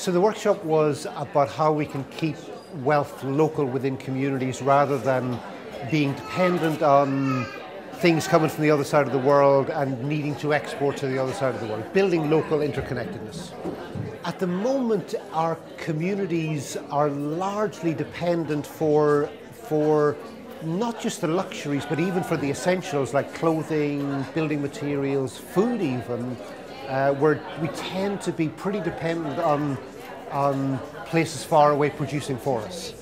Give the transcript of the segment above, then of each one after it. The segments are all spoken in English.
So the workshop was about how we can keep wealth local within communities rather than being dependent on things coming from the other side of the world and needing to export to the other side of the world, building local interconnectedness. At the moment, our communities are largely dependent for not just the luxuries, but even for the essentials like clothing, building materials, food even, where we tend to be pretty dependent on places far away producing for us.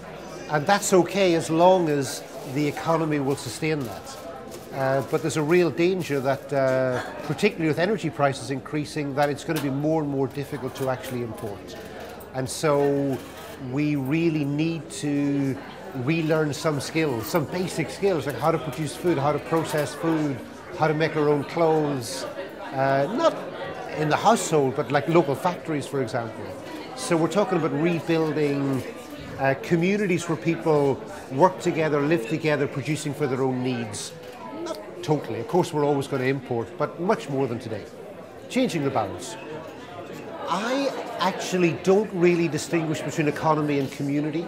And that's okay as long as the economy will sustain that. But there's a real danger that, particularly with energy prices increasing, that it's going to be more and more difficult to actually import. And so we really need to relearn some skills, some basic skills, like how to produce food, how to process food, how to make our own clothes, not in the household, but like local factories, for example. So we're talking about rebuilding communities where people work together, live together, producing for their own needs. Not totally, of course we're always going to import, but much more than today. Changing the balance. I actually don't really distinguish between economy and community.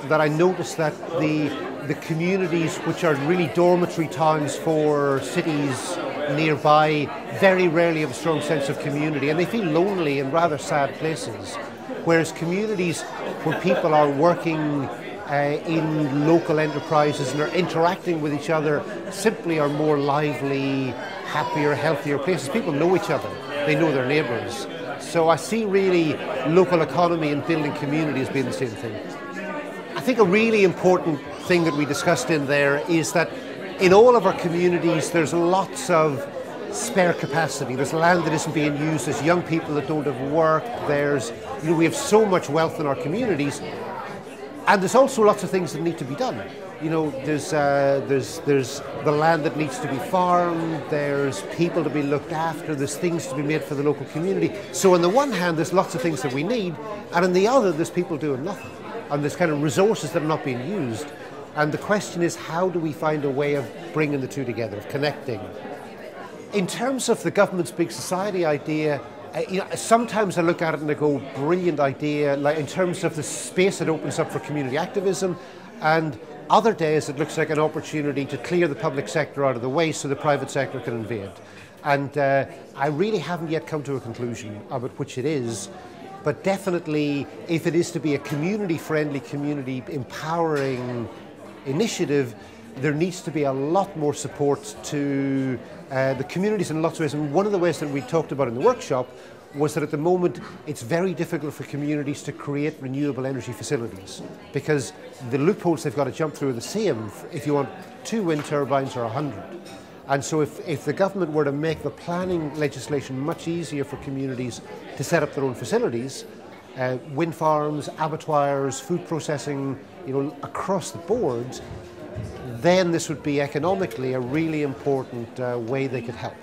That I notice that the communities which are really dormitory towns for cities nearby very rarely have a strong sense of community, and they feel lonely in rather sad places. Whereas communities where people are working in local enterprises and are interacting with each other simply are more lively, happier, healthier places. People know each other, they know their neighbours. So I see really local economy and building community as being the same thing. I think a really important thing that we discussed in there is that in all of our communities there's lots of spare capacity. There's land that isn't being used, there's young people that don't have work, we have so much wealth in our communities, and there's also lots of things that need to be done. There's the land that needs to be farmed, there's people to be looked after, there's things to be made for the local community. So on the one hand there's lots of things that we need, and on the other there's people doing nothing. And there's kind of resources that are not being used. And the question is, how do we find a way of bringing the two together, of connecting? In terms of the government's big society idea, sometimes I look at it and I go, brilliant idea, like in terms of the space it opens up for community activism, and other days it looks like an opportunity to clear the public sector out of the way so the private sector can invade. And I really haven't yet come to a conclusion about which it is. But definitely, if it is to be a community-friendly, community-empowering initiative, there needs to be a lot more support to the communities in lots of ways. And one of the ways that we talked about in the workshop was that at the moment, it's very difficult for communities to create renewable energy facilities because the loopholes they've got to jump through are the same if you want 2 wind turbines or 100. And so if the government were to make the planning legislation much easier for communities to set up their own facilities, wind farms, abattoirs, food processing, across the board, then this would be economically a really important way they could help.